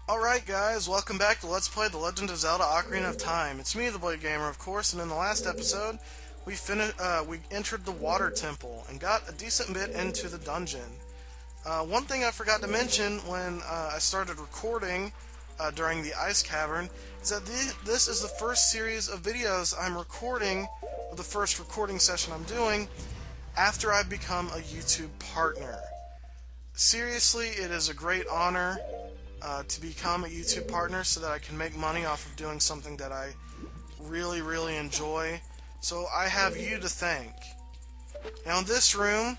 Alright guys, welcome back to Let's Play The Legend of Zelda Ocarina of Time. It's me, TheBladeGamer, of course, and in the last episode, we entered the Water Temple and got a decent bit into the dungeon. One thing I forgot to mention when I started recording during the Ice Cavern is that this is the first series of videos I'm recording, or the first recording session I'm doing, after I've become a YouTube partner. Seriously, it is a great honor to become a YouTube partner so that I can make money off of doing something that I really enjoy. So I have you to thank. Now in this room,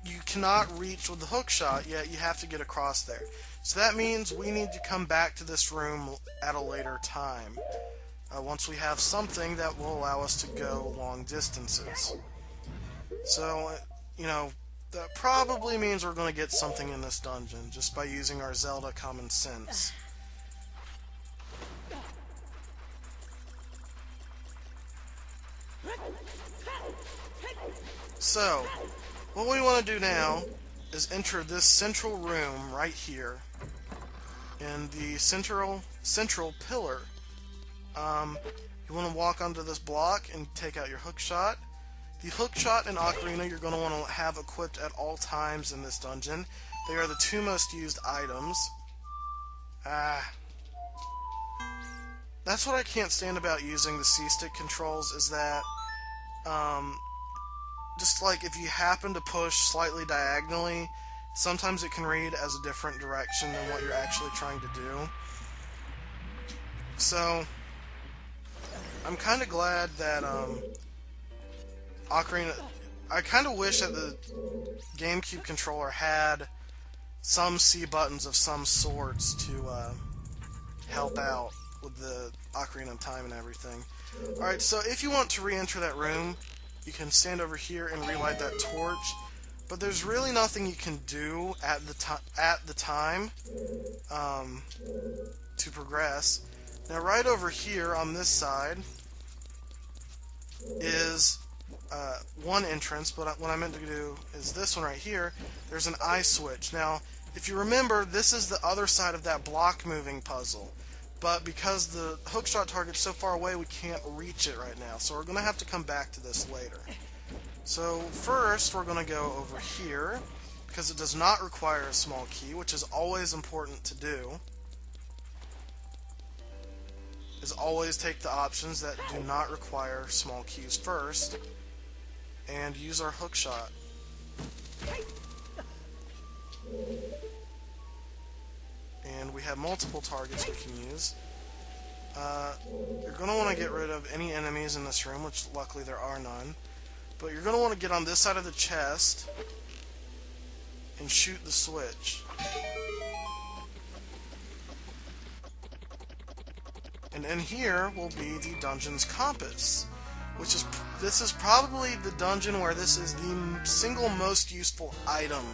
you cannot reach with the hookshot, yet you have to get across there. So that means we need to come back to this room at a later time, once we have something that will allow us to go long distances. So, you know, that probably means we're going to get something in this dungeon, just by using our Zelda common sense. So, what we want to do now is enter this central room right here, in the central pillar. You want to walk onto this block and take out your hookshot. The hookshot and ocarina you're going to want to have equipped at all times in this dungeon. They are the two most used items. That's what I can't stand about using the C-stick controls, is that, just like if you happen to push slightly diagonally, sometimes it can read as a different direction than what you're actually trying to do. So, I'm kind of glad that, Ocarina... I kind of wish that the GameCube controller had some C buttons of some sorts to help out with the Ocarina of Time and everything. Alright, so if you want to re-enter that room, you can stand over here and relight that torch, but there's really nothing you can do at the time to progress. Now right over here on this side is one entrance, but what I meant to do is this one right here. There's an eye switch. Now, if you remember, this is the other side of that block moving puzzle, but because the hookshot target's so far away, we can't reach it right now, so we're going to have to come back to this later. So first, we're going to go over here, because it does not require a small key, which is always important to do, is always take the options that do not require small keys first, and use our hookshot. And we have multiple targets we can use. You're going to want to get rid of any enemies in this room, which luckily there are none. But you're going to want to get on this side of the chest and shoot the switch. And in here will be the dungeon's compass, which is, this is probably the dungeon where this is the single most useful item.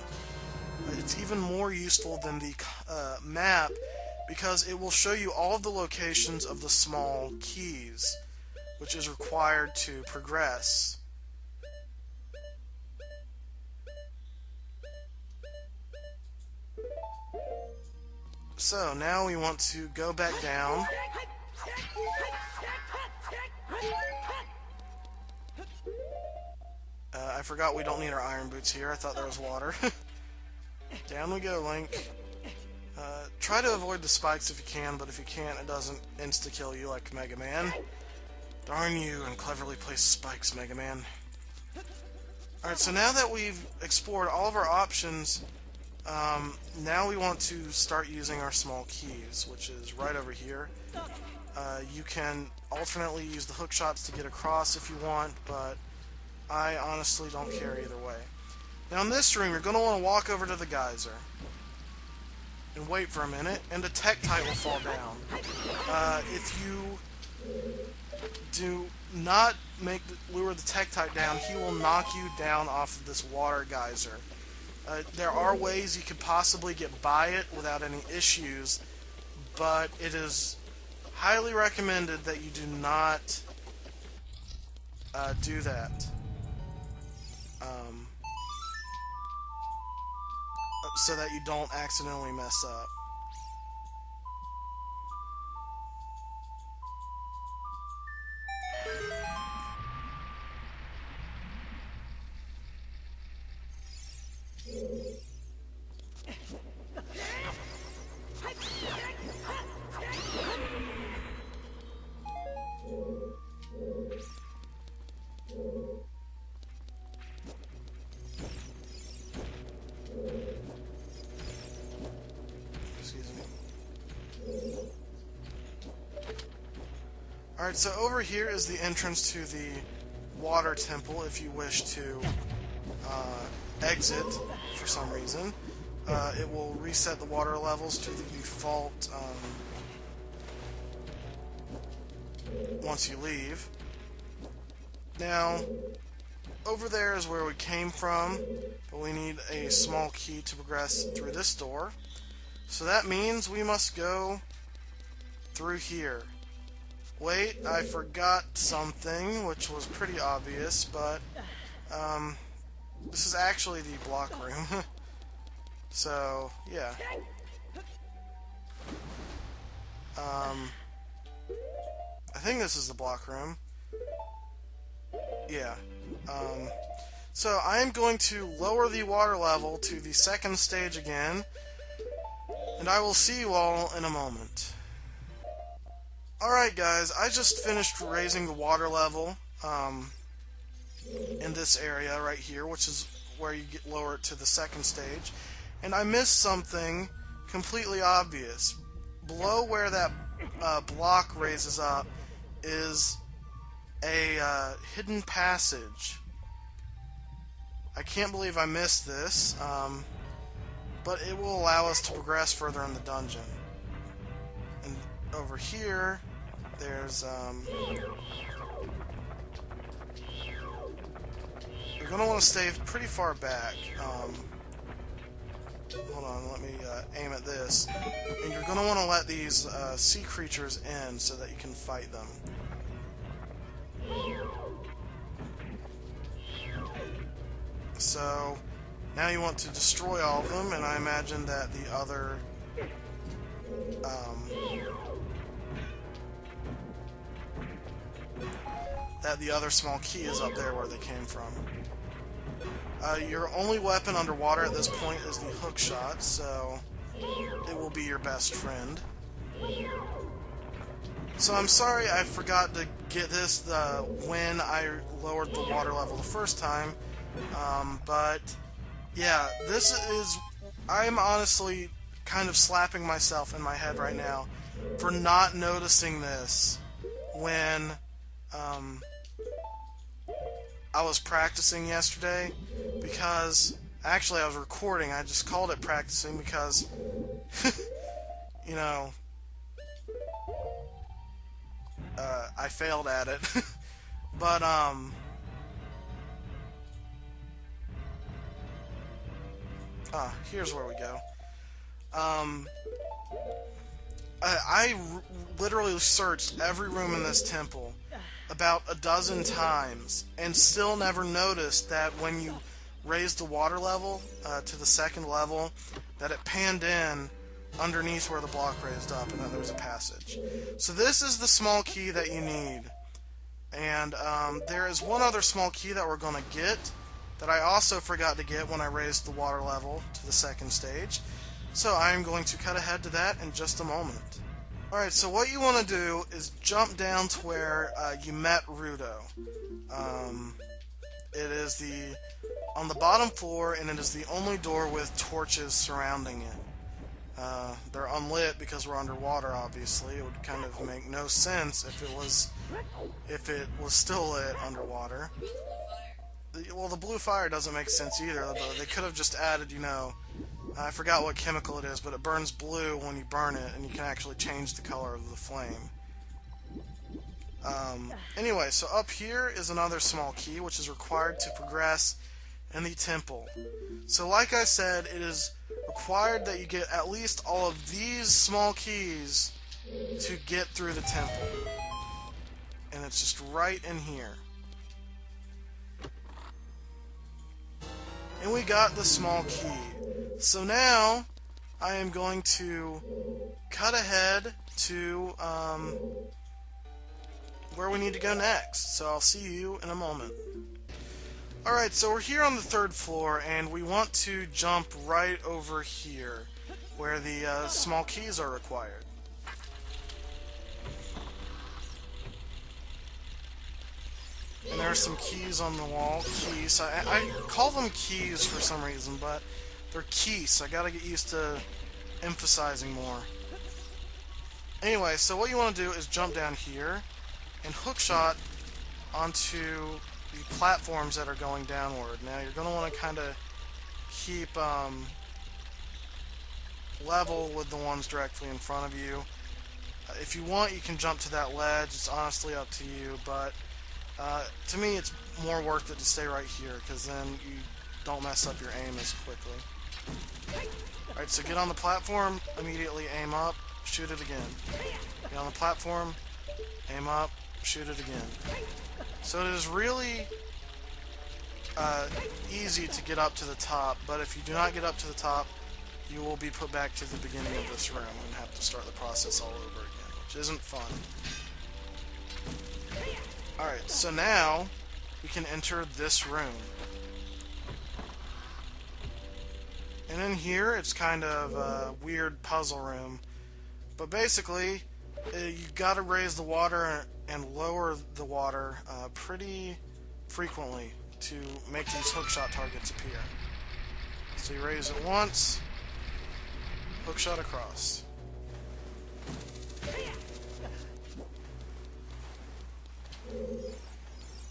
It's even more useful than the map, because it will show you all of the locations of the small keys, which is required to progress. So now we want to go back down. I forgot we don't need our iron boots here. I thought there was water. Down we go, Link. Try to avoid the spikes if you can, but if you can't, it doesn't insta-kill you like Mega Man. Darn you and cleverly placed spikes, Mega Man. Alright, so now that we've explored all of our options, now we want to start using our small keys, which is right over here. You can alternately use the hookshots to get across if you want, but I honestly don't care either way. Now in this room, you're going to want to walk over to the geyser and wait for a minute, and a Tektite will fall down. If you do not lure the Tektite down, he will knock you down off of this water geyser. There are ways you could possibly get by it without any issues, but it is highly recommended that you do not do that. so that you don't accidentally mess up. Alright, so over here is the entrance to the water temple if you wish to exit for some reason. It will reset the water levels to the default once you leave. Now, over there is where we came from, but we need a small key to progress through this door. So that means we must go through here. Wait, I forgot something, which was pretty obvious, but this is actually the block room. So, yeah. I think this is the block room. Yeah. So I'm going to lower the water level to the second stage again, and I will see you all in a moment. Alright guys, I just finished raising the water level in this area right here, which is where you get lower to the second stage, and I missed something completely obvious. Below where that block raises up is a hidden passage. I can't believe I missed this, but it will allow us to progress further in the dungeon. And over here, there's you're going to want to stay pretty far back. Hold on, let me aim at this. And you're going to want to let these sea creatures in so that you can fight them. So, now you want to destroy all of them, and I imagine that the other small key is up there where they came from. Your only weapon underwater at this point is the Hookshot, so it will be your best friend. So I'm sorry I forgot to get this when I lowered the water level the first time, but yeah, this is... I'm honestly kind of slapping myself in my head right now for not noticing this when I was practicing yesterday, because actually I was recording. I just called it practicing because you know, I failed at it. But here's where we go. I literally searched every room in this temple about a dozen times and still never noticed that when you raised the water level to the second level, that it panned in underneath where the block raised up, and then there was a passage. So this is the small key that you need. And there is one other small key that we're going to get that I also forgot to get when I raised the water level to the second stage. So I am going to cut ahead to that in just a moment. Alright, so what you want to do is jump down to where you met Rudo. It is on the bottom floor, and it is the only door with torches surrounding it. They're unlit because we're underwater, obviously. It would kind of make no sense if it was still lit underwater. Well, the blue fire doesn't make sense either. They could have just added, you know, I forgot what chemical it is, but it burns blue when you burn it, and you can actually change the color of the flame. Anyway, so up here is another small key, which is required to progress in the temple. So like I said, it is required that you get at least all of these small keys to get through the temple. And it's just right in here. And we got the small key. So now I am going to cut ahead to where we need to go next. So I'll see you in a moment. Alright, so we're here on the 3rd floor, and we want to jump right over here, where the small keys are required. And there are some keys on the wall. Keys. I call them keys for some reason, but they're keys. I gotta get used to emphasizing more. Anyway, so what you want to do is jump down here and hookshot onto the platforms that are going downward. Now you're going to want to kind of keep level with the ones directly in front of you. If you want, you can jump to that ledge. It's honestly up to you, but to me it's more worth it to stay right here, because then you don't mess up your aim as quickly. Alright, so get on the platform, immediately aim up, shoot it again. Get on the platform, aim up, shoot it again. So it is really easy to get up to the top, but if you do not get up to the top, you will be put back to the beginning of this room and have to start the process all over again, which isn't fun. Alright, so now we can enter this room. And in here, it's kind of a weird puzzle room. But basically, you've got to raise the water and lower the water pretty frequently to make these hookshot targets appear. So you raise it once, hookshot across.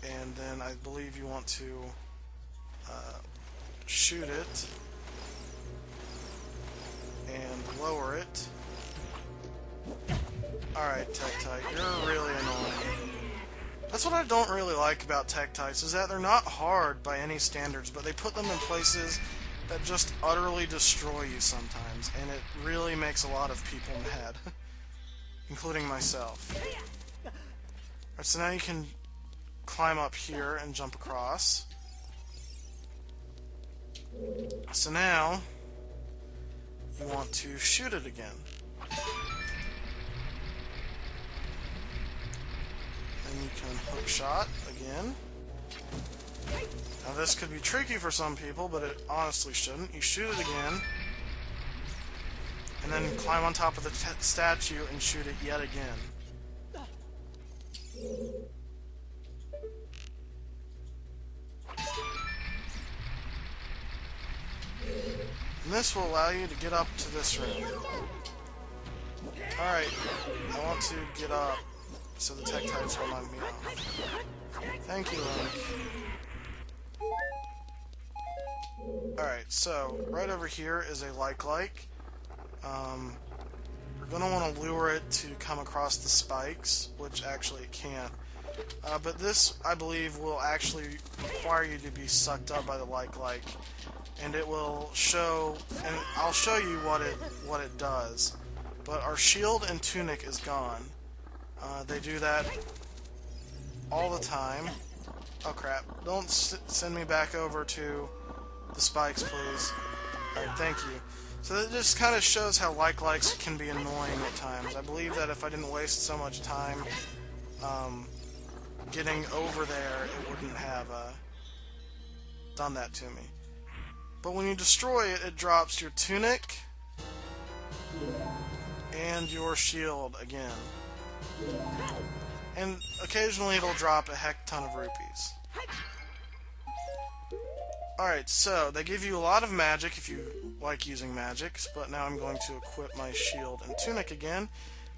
And then I believe you want to shoot it and lower it. Alright, Tektite, you're really annoying. That's what I don't really like about Tektites, is that they're not hard by any standards, but they put them in places that just utterly destroy you sometimes, and it really makes a lot of people mad, including myself. Alright, so now you can climb up here and jump across. So now you want to shoot it again. Then you can hookshot again. Now this could be tricky for some people, but it honestly shouldn't. You shoot it again, and then climb on top of the statue and shoot it yet again. And this will allow you to get up to this room. Alright, I want to get up so the Tektites will knock me off. Thank you, Link. Alright, so right over here is a like. We're going to want to lure it to come across the spikes, which actually it can't. But this, I believe, will actually require you to be sucked up by the like. And it will show, and I'll show you what it does. But our shield and tunic is gone. They do that all the time. Oh crap! Don't send me back over to the spikes, please. Alright, thank you. So that just kind of shows how likes can be annoying at times. I believe that if I didn't waste so much time getting over there, it wouldn't have done that to me. But when you destroy it, it drops your tunic and your shield again. And occasionally it'll drop a heck ton of rupees. Alright, so they give you a lot of magic if you like using magics, but now I'm going to equip my shield and tunic again.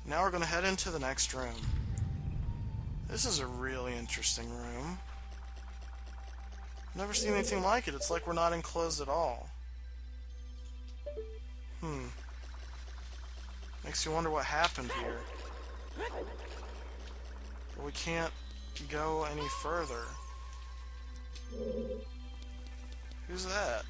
Now we're going to head into the next room. This is a really interesting room. Never seen anything like it. It's like we're not enclosed at all. Makes you wonder what happened here. But we can't go any further. Who's that?